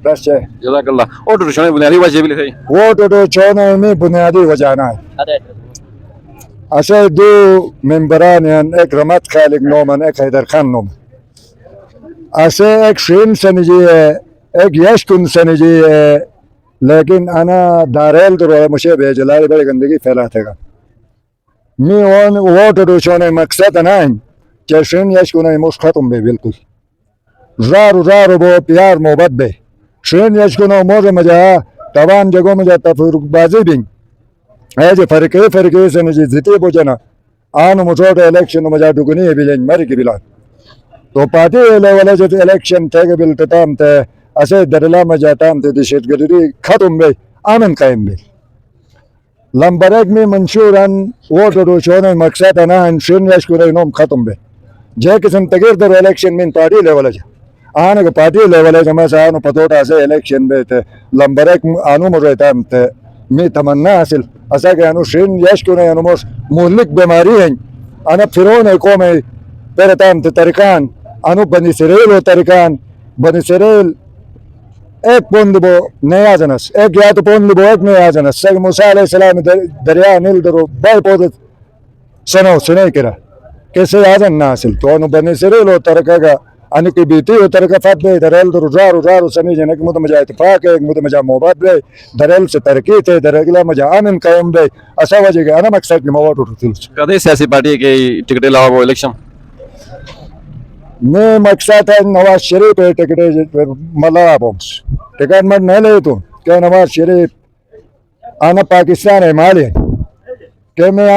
बस है जज़ाकल्लाह और टोटो बुनियादी वजह भी थी वो तो छोने में बुनियादी वजह ना है असे दो मेंबरान एक रमत खालिक नोमन एक हैदर खान नोमन असे एक शीन सनजी है एक यशकुन सनजी है लेकिन अना दारेल तो मुझे भेजलाई बड़ी गंदगी फैलातेगा मी वो तो छोने मकसद ना है कि शीन यशकुन मुझ खत्म बे बिल्कुल ज़ारू ज़ारू वो प्यार मोहब्बत बे शीन यशकुन मोज़ मजा तवान जगहों में जाता फुरुकबाजी भी ऐसे फरके से नहीं जीते बोझना आन मुझोटे इलेक्शन मजा दुगनी है बिलें मर की बिला तो पार्टी लेवल जो इलेक्शन थे के बिल तमाम थे ऐसे दरला मजा तमाम थे दिशेत गरीबी खत्म बे आमन कायम बे लंबरेक में मंशूरन वो तो शोने मकसद है ना इंशन यश को नोम खत्म बे जे किस्म तगीर दर इलेक्शन में पार्टी लेवल जा आने के पार्टी लेवल जमा से आनो पतोटा से इलेक्शन बे थे लंबरेक आनो मुझे तमाम थे मी तमन्ना हासिल असा के अनु शीन यश को नहीं अनुमोस मुहलिक बीमारी है अनु फिरोन को में पेरताम ते तरिकान अनु बनी सिरेल हो तरिकान बनी सिरेल एक पोंदबो नया जनस एक या तो पोंदबो एक नया जनस सग मूसा अलैहिस्सलाम दरिया नील दरो बाय पोद सनो सुने करा कैसे आजन ना हासिल तो अनु बनी सिरेल हो तरका अनु की बीती हो तरका फत बे दरेल दरो ज़ारू सनी जने के मुद मजा इत्तेफाक है मुद मजा मोहब्बत बे दरेल से तरक्की थे दरेगला मजा आनन कायम बे असा वजह के अना मकसद के मवाट उठती कदे सियासी पार्टी के टिकट लावा वो इलेक्शन मैं मकसद है नवाज शरीफ है टिकट मला बॉम्स टिकट मत नहीं ले तो क्या नवाज शरीफ आना पाकिस्तान है माली के मैं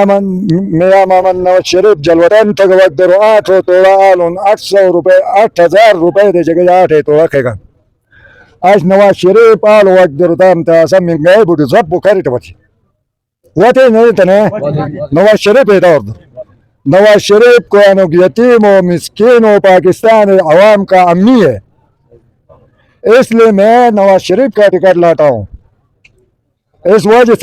मामन नवाज शरीफ जलवतन तक वक्त दरो 8 तोड़ा आलोन 800 रुपए 8000 रुपए दे जगह 8 तोड़ा खेगा आज नवाज शरीफ आल वक्त दरो ताम ता सब महंगाई बुढ़ सब बुखारी टपची वते नहीं तने नवाज शरीफ है और नवाज शरीफ को यतीम और मिस्कीन और पाकिस्तान अवाम का अम्मी है इसलिए मैं नवाज शरीफ का टिकट लाता हूँ इस वजह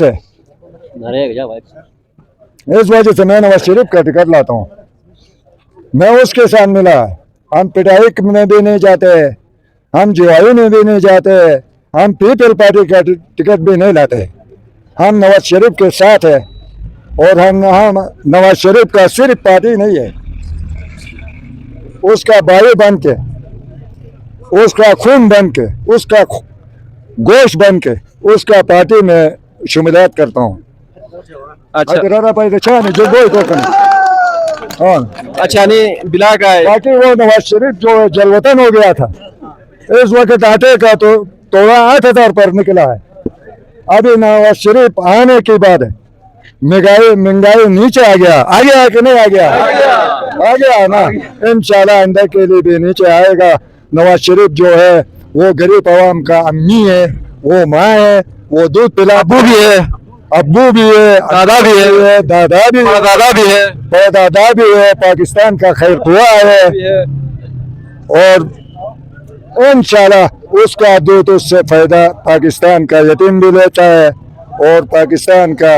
से मैं नवाज शरीफ का टिकट लाता हूँ मैं उसके साथ मिला हम पिटाई में भी नहीं जाते हम जीवायु में भी नहीं जाते हम पीपल पार्टी का टिकट भी नहीं लाते हम नवाज शरीफ के साथ है और हम नवाज शरीफ का सिर्फ पार्टी नहीं है उसका बायु बन के उसका खून बन के उसका गोश्त बन के उसका पार्टी में शुमिलियत करता हूँ अच्छा जो अच्छा नहीं बिला का बाकी वो नवाज शरीफ जो जलवतन हो गया था इस वक्त आटे का तो तोड़ा 8000 पर निकला है अभी नवाज शरीफ आने के बाद महंगाई नीचे आ गया कि नहीं आ गया ना इंशाल्लाह अंदर के लिए भी नीचे आएगा नवाज शरीफ जो है वो गरीब आवाम का अम्मी है वो माँ है वो दूध पिला अब्बू भी है दादा भी है पाकिस्तान का खैर हुआ है और इंशाल्लाह उसका दूध उससे फायदा पाकिस्तान का यतीम भी लेता है और पाकिस्तान का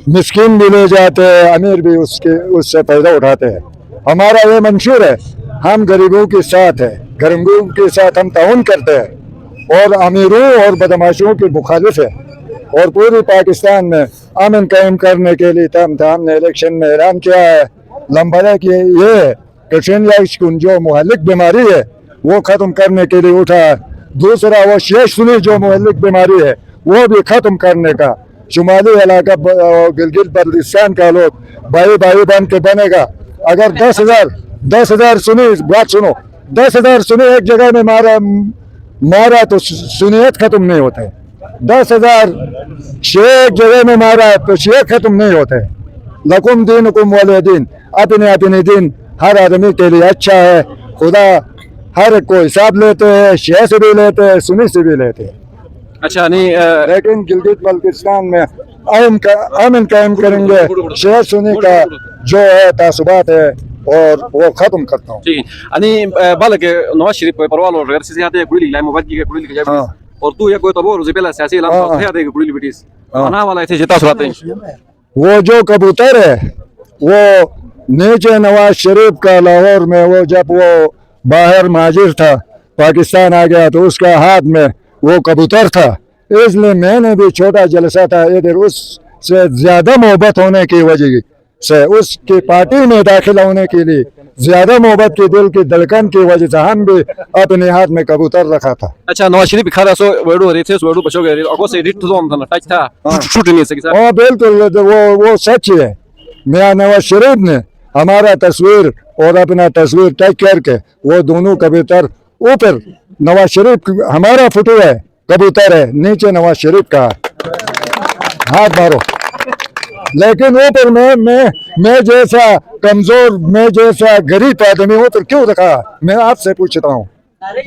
मिस्किन भी ले जाते हैं अमीर भी उससे फायदा उठाते हैं हमारा ये मंशूर है हम गरीबों के साथ है गरीबों के साथ हम ताउन करते हैं और अमीरों और बदमाशों के मुखालिफ है और पूरी पाकिस्तान में अमन कायम करने के लिए हमने इलेक्शन में ऐलान किया है लंबरे की ये कशेन जो मुहल्लिक बीमारी है वो ख़त्म करने के लिए उठा है दूसरा वो शेष सुनी जो मुहल्लिक बीमारी है वो भी ख़त्म करने का शुमाली इलाका गिलगित बल्तिस्तान का लोग भाई बन के बनेगा अगर 10,000 सुनी बात सुनो 10,000 सुनी एक जगह में मारा तो सुनियत खत्म नहीं होते 10,000 शेख जगह में मारा तो शेख खत्म नहीं होते लकुम दीनुकुम वलिय दीन अपने दिन हर आदमी के लिए अच्छा है खुदा हर को हिसाब लेते हैं शेख से भी लेते हैं सुनी से भी लेते हैं अच्छा नहीं लेकिन गिलगित बल्तिस्तान में अमन कायम करेंगे शेख सुनी का जो है तासुबात है और वो खत्म करता हूँ अनि बालक नवाज शरीफ परवाल और अगर सियासत कुड़ी लाइम मुबाद की कुड़ी के जाए और तू ये कोई तो वो रोजे पहला सियासी ऐलान है देगा कुड़ी बिटिस आना वाला थे जिता सुनाते हैं वो जो कबूतर है वो नीचे नवाज शरीफ का लाहौर में वो जब वो बाहर माजिर था पाकिस्तान आ गया तो उसका हाथ में वो कबूतर था, इसलिए मैंने भी छोटा जलसा था इधर, उससे ज्यादा मोहब्बत होने की वजह से, उसकी पार्टी में दाखिल होने के लिए ज्यादा मोहब्बत की दिल की धड़कन की वजह से हम भी अपने हाथ में कबूतर रखा था. अच्छा नवाज शरीफ खा रहा सो वेडो रे थे वेडो बचोगे रे और से रिट तो हम टच था शूट नहीं सकी सर. बिल्कुल वो सच है. मियां नवाज शरीफ ने हमारा तस्वीर और अपना तस्वीर टच करके वो दोनों कबूतर ऊपर नवाज शरीफ हमारा फोटो है, कबूतर है, नीचे नवाज शरीफ का हाथ मारो. लेकिन ऊपर मैं जैसा कमजोर, मैं जैसा गरीब आदमी ऊपर क्यों रखा? मैं आपसे पूछता हूँ.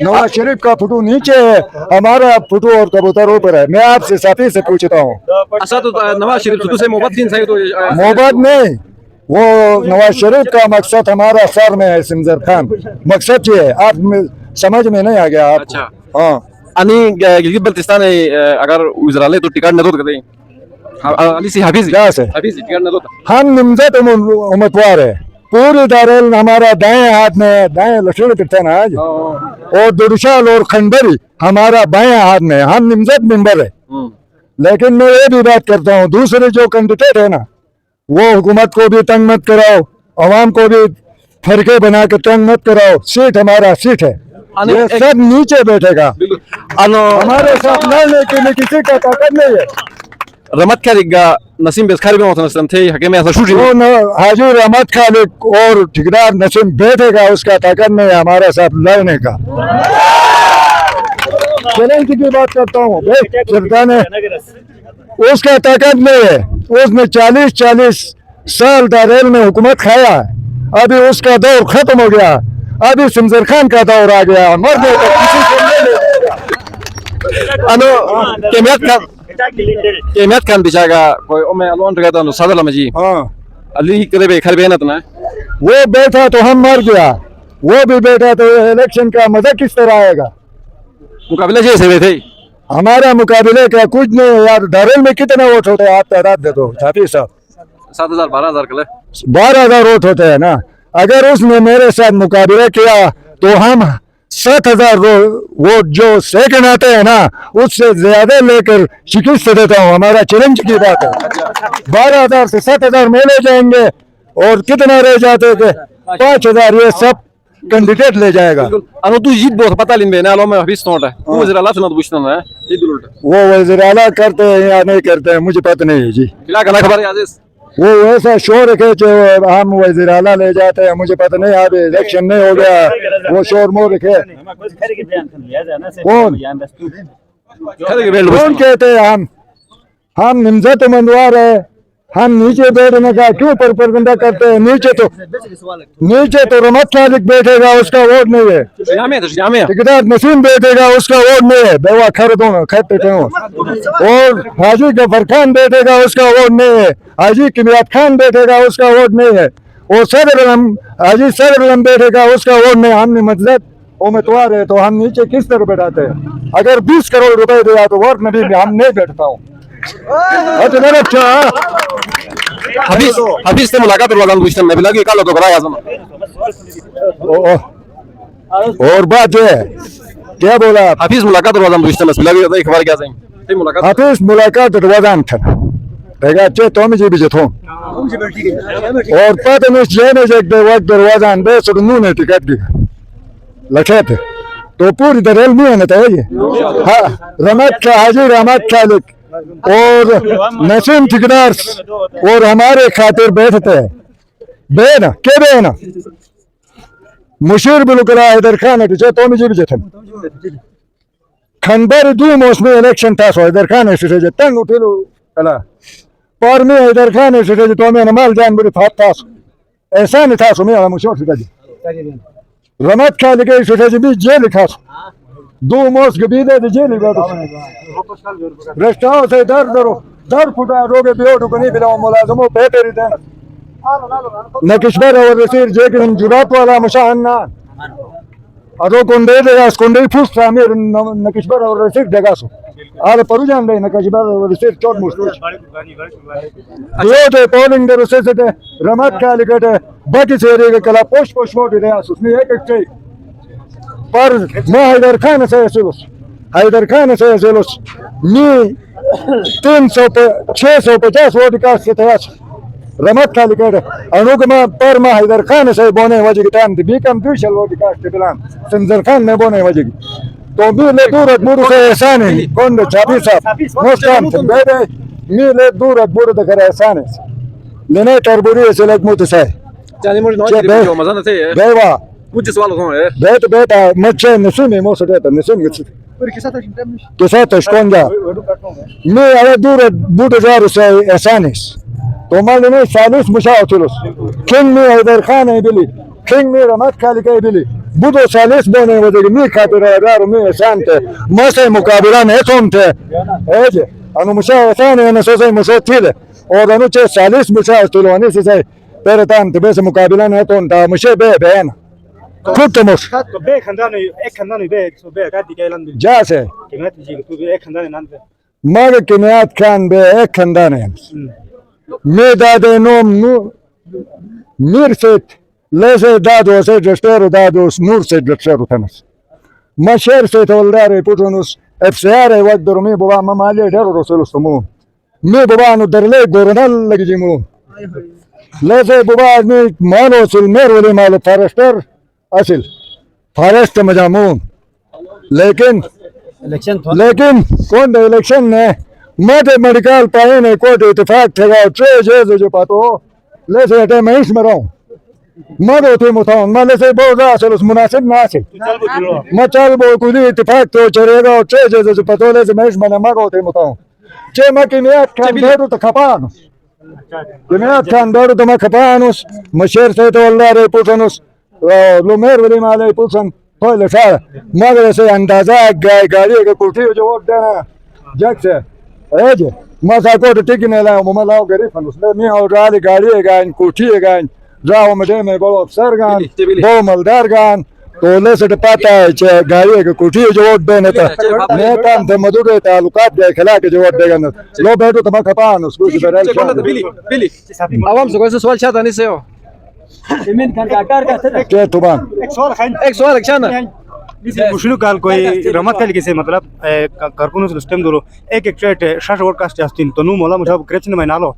नवाज शरीफ का फोटो नीचे है, हमारा फोटो और कबूतर ऊपर है. मैं आपसे साथी से पूछता हूँ. अच्छा तो नवाज शरीफ से मोहब्बत दिन सही तो मोहब्बत नहीं, वो नवाज शरीफ का मकसद हमारा सर में है. सिमजर खान मकसद ये है, आप समझ में नहीं आ गया आपको? अच्छा. हाँ. आणि गिलगित बल्तिस्तान अगर इजरायल तो टिकट न करते अली सी हाफिज टिकट न हम निमजत उम्मीदवार है. पूरी दारेल हमारा दाएं हाथ में, दाएं लश्कर करते हैं ना आज, और दुरुशाल और खंडरी हमारा बाएं हाथ में. हम निमजत मेंबर है. लेकिन मैं ये भी बात करता हूँ, दूसरे जो कैंडिडेट है ना, वो हुकूमत को भी तंग मत कराओ, अवाम को भी फरके बना के तंग मत कराओ. सीट हमारा सीट है, ये सब नीचे बैठेगा. हमारे साथ लड़ने के लिए किसी का ताकत नहीं है. रमत खालिक नसीम बेसखारी में होता थे हकीम ऐसा शूट हाजी रमत खालिक और ठेकेदार नसीम बैठेगा, उसका ताकत नहीं है हमारे साथ लड़ने का. चैलेंज की बात करता हूँ, उसका ताकत नहीं है. उसने 40 साल दारेल में हुकूमत खाया है. अभी उसका दौर खत्म हो गया. अभी सिमजर खान का दौर आ गया. मरने को किसी को केमियत खान बिचागा कोई ओमे अलवन रहता नो सदल में जी. हाँ. अली करे बे खर बेनत ना वो बैठा तो हम मर गया, वो भी बैठा तो इलेक्शन का मजा किस तरह आएगा? मुकाबले जैसे थे. हमारा मुकाबले का कुछ नहीं यार. दारेल में कितना वोट होते हैं आप तादाद दे दो छापी साहब. 7,000 12,000 कले 12,000 वोट होते हैं ना. अगर उसने मेरे साथ मुकाबला किया तो हम 7,000 वोट जो सेकंड आते हैं ना, उससे ज्यादा लेकर शिकस्त देता हूँ. हमारा चैलेंज की बात है. 12,000 से 7,000 में ले जाएंगे, और कितना रह जाते थे 5,000 ये सब कैंडिडेट ले जाएगा. अनु तू जीत बहुत पता लिन बे ना लो मैं हफीज नोट है वो वज़ीर आला सुनत बुशना है ये दुलट वो वज़ीर आला करते हैं या नहीं करते हैं मुझे पता नहीं है जी. क्या कहना खबर है आजिज? वो ऐसा शोर रखे कि हम वज़ीर आला ले जाते हैं, मुझे पता नहीं. अभी इलेक्शन नहीं हो गया, वो शोर मोर रखे. कौन कहते हैं हम निमजत उम्मीदवार है, हम नीचे बैठने का क्यों परबंदा करते हैं? नीचे तो रमत खालिक बैठेगा, उसका वोट नहीं है. ठेकेदार नसीम बैठेगा, उसका वोट नहीं है. बेवा खर दो और हाजी गफर खान बैठेगा, उसका वोट नहीं है. हाजी किमियात खान बैठेगा, उसका वोट नहीं है. और हाजी सदर बैठेगा, उसका वोट नहीं. हमने मतलब उम्मीदवार है तो हम नीचे किस तरह बैठाते हैं? अगर 20 करोड़ रुपए दिया तो वोट में भी हम नहीं बैठता हूँ. हफीज से मुलाकात रोजान पूछते मैं लगी कालो तो कराया सुनो. और बात है क्या बोला? हफीज मुलाकात रोजान पूछते मैं लगी तो एक बार क्या सही ते मुलाकात हफीज मुलाकात रोजान था रहेगा चे तो मुझे भी जथो और पता नहीं जेने जग दे वक्त रोजान बे सुनू ने टिकट दी लखे थे तो पूरी दरेल में है ना तो ये. हाँ, रमत का हाजी रमत खालिक और नसीम ठेकेदार और हमारे खातिर बैठते हैं. बेना के बेना मुशीर बिलकुला हैदर खान है तो मुझे भी जथन खंबर दू मौसमी इलेक्शन था. सो हैदर खान है से तंग उठेलो कला पर में हैदर खान है से तो मैं नमाल जान बड़ी फात था. ऐसा नहीं था. सो मैं मुशोर से जी रमत खालिक से भी जेल था. 2 मोस गबीदे जेल रेस्टाओ से दर फुटा रोगे बियोटो को नहीं बिलाओ मुलाजमो बेहतर ही नकिशबर और रसीर जेकिन जुरात वाला मुशाहन्ना अदो कुंडे देगा कुंडे फुस सामीर नकिशबर और रसीर देगा सो आले परू जान दे नकिशबर और रसीर चोट मुश्किल ये दे पोलिंग दे रसे से रमत का लिखते बाकी से रे कला पोस्ट वोट दे उसने एक पर मैं हैदर खान से असलुस हैदर खान से असलुस मी 650 वोट कास्ट के थे रमत खाली कर अनुगमा पर मैं हैदर खान से बोने वजह की टाइम भी कम 200 वोट कास्ट के बिलान संजर खान ने बोने वजह की तो मी ले दूर मुड़ से एहसान है कौन छापी साहब मोस्ट टाइम बेबे मी ले दूर मुड़ de care एहसान है लेने टर्बुरी से लग मुत से जाने मुझे नवाज शरीफ जो मजा न थे बेवा कुछ सवाल हो है बेट बेटा मच्छे नसुने मोस देता नसुन गछ के साथ esconda मी अरे दूर मुड़ जार से एहसान है तो मान लेने 40 मुशावतुलस किंग में हैदर खान है बिली किंग में रमत खाली के बिली बुदो 40 बोने वजह मी खातिर यार मी एहसान थे मसे मुकाबला ने तुम थे एजे अनु मुशाव ثاني انا سوسي مسوتيله और अनु 40 मुशावतुलवानी से pero tanto बे मुकाबला ने तुम ता मुशे बे बहन कुछ मस तो बे खंदाने एक खंदाने बे सो बे गाती के लंदन जा से कीमत जी तू बे एक खंदाने नंद मग किमियात खान बे एक खंदाने मी दादे नोम मिरसेट لازم دادو سجسترو دادو نور سجسترو تنس ما شير سيتولداري بوتونوس افسياري ودرو مي بابا ما مالي دارو رسول سمون مي بابا نو درلي غورنال لجيمون لازم بابا مي مالو سلمير ولي مالو فارستر اصل فارست مجامون लेकिन कौन इलेक्शन ने मध्य मेडिकल पाए कोर्ट इतफाक ठेगा ट्रे जो पातो ले से मैं इसमें रहूं मदो थे मुतान माले से बहुत असल उस मुनासिब ना से मचाल बो कुछ इत्तेफाक तो चलेगा और चे जो पतोले से मैच मना मगो थे मुतान चे मकी में खान बेरो तो खपान में खान बेरो तो मैं खपानुस मशेर से तो अल्लाह रे पुछनुस लुमेर वली माले पुछन पहले सारा मगर से अंदाजा गाड़ी के कुर्सी जो वोट देना जग से एज मसा को टिकने ला मलाओ गरीब फनुस में और गाड़ी गान कुर्सी गान जाओ मजे में बोलो सरगान बो मलदारगान तो ले से पता है गाड़ी के कुटी जो वोट देने था मैं काम थे मधुरे तालुकात के खिला के जो वोट देगा लो बैठो तुम खपान उसको बिली आवाम से कोई सवाल चाहता नहीं से हो क्या तुमान एक सवाल अच्छा मुश्किल काल कोई रमत खाली कैसे मतलब करकुन सिस्टम दो एक ट्रेट शाश वोट कास्ट जास्तिन तो नु मोला मुझे क्रेचन में नालो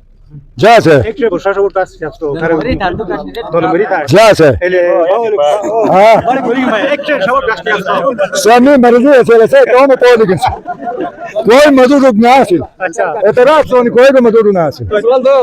जा से एक ट्रेट शाश वोट कास्ट जास्तो दोनों मेरी था जा से हां एक ट्रेट शाश वोट कास्ट जास्तो स्वामी मर्जी से कौन पॉलिटिक्स कोई मधुर ना हासिल अच्छा एतराफ सोनी कोई मधुर ना हासिल सवाल दो